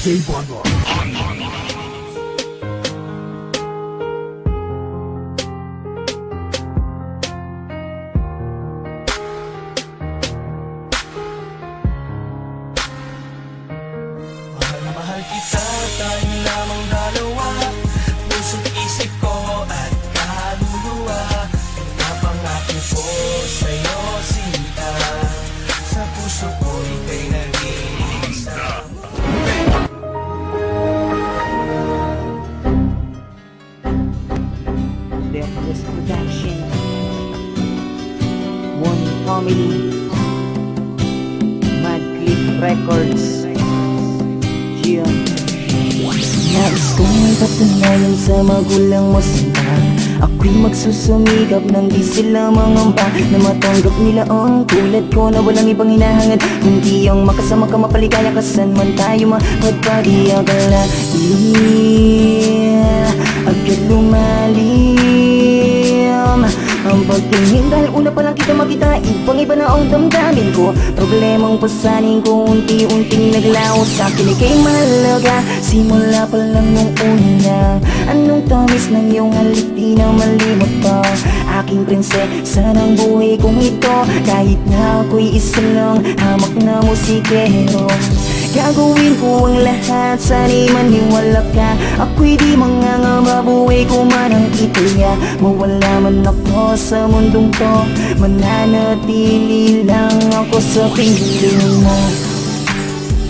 DJ Bonbon. Mahal na mahal kita, tayo lamang dalawa. Puso't isip ko at kaluluwa. Pinapangako ko sa'yo sinta. Sa puso ko ika'y nag-iisa. Deathless Production, One Family, Mad Clip Records, Gia. Nais kong patunayan sa magulang mo sila. Ako'y magsusumikap nang di sila mangamba na matanggap nila ang tulad ko na walang ibang hinahangad kundi ang makasama ka, mapaligaya ka saan man tayo mapagpadi. Agad lumalim ang pagtingin dahil una pa lang kita makita, ibang iba na ang damdamin ko. Problemang pasanin ko unti-unting naglaho sa akin, ika'y mahalaga simula pa lang nung una. Anong tamis ng iyong halik, di na malimot pa. Aking prinsesa ng buhay kong ito, kahit na ako'y isa lang hamak na musikero. Gagawin ko ang lahat, sana'y maniwala ka. Ako'y di mangangamba, buhay ko man ang itaya. Mawala man ako sa mundong to, mananatili lang ako sa piling mo.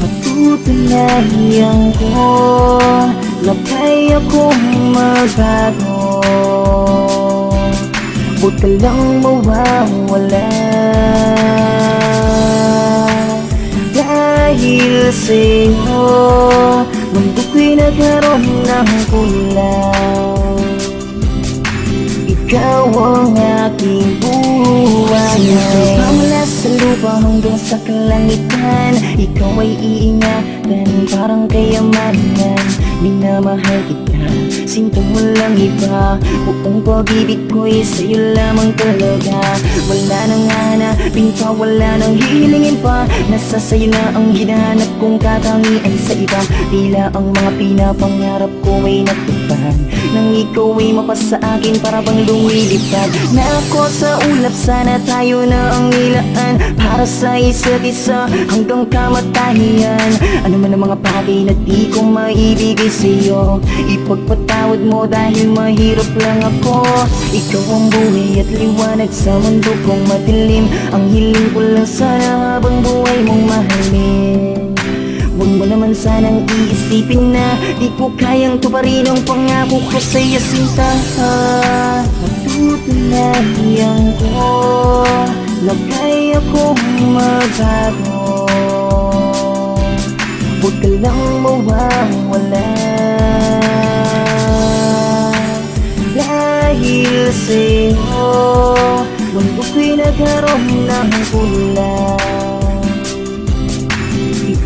Patutunayan ko na kaya kong magbago. Huwag ka lang mawawala, dahil sa'yo mundo ko'y nagkaroon ng kulang. Ikaw ang aking buhay, mula sa lupa hanggang sa kalangitan. Ikaw ay iingatan parang kayamanan. Minamahal kita, sinto mo lang iba. Buong pag-ibig ko'y sa'yo lamang talaga. Wala nang hanapin pa, wala nang hihilingin pa. Nasa sa'yo na ang hinahanap kong katangian sa iba. Tila ang mga pinapangarap ko ay natupad nang ikaw ay mapasa akin para bang lumilipad. Na ako sa ulap, sana tayo na ang nilaan para sa isa't isa hanggang kamatayan. Ano man ang mga bagay na di ko maibigay sa'yo, ipagpatawad mo dahil mahirap lang ako. Ikaw ang buhay at liwanag sa mundo kong madilim. Ang hiling ko lang sana habang buhay mong mahalin. Huwag mo naman sanang iisipin na di ko kayang tuparin ang pangako ko sa'yo sinta. Patutunayan ko na kaya kong magbago. Huwag ka lang mawawala, dahil sa'yo mundo ko'y nagkaroon ng kulang.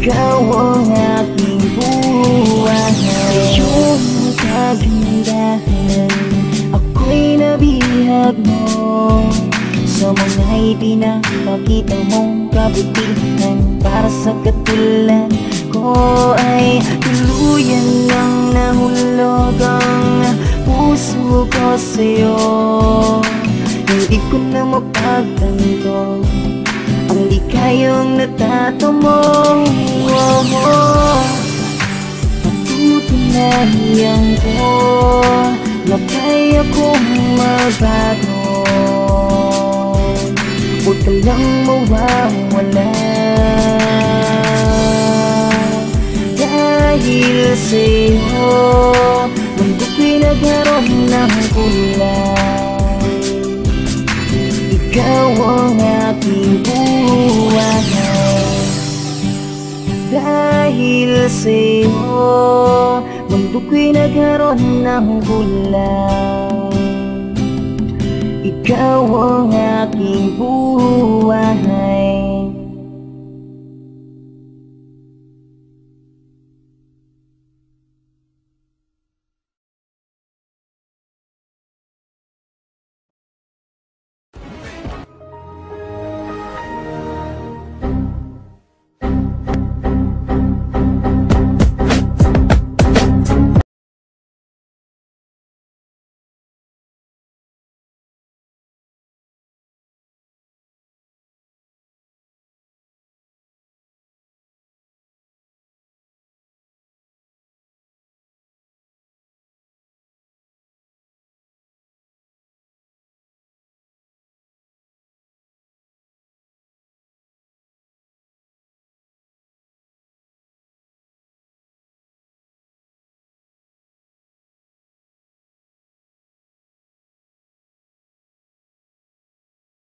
Ikaw ang aking buhay, sa iyong kagandahan ako'y nabihag mo. Sa mga ipinapakita mong kabutihan, para sa katulad ko ay tuluyan ng nahulog ang puso ko sa'yo. Hindi ko na mapagtanto ang di kayang natatamong. Patutunayan ko na kaya kong magbago. Huwag ka lang mawawala, dahil sa'yo mundo ko'y nagkaroon ng kulang. Ikaw ang aking buhay, dahil sa'yo mundo ko'y nagkaroon ng kulang. Ikaw ang aking buhay.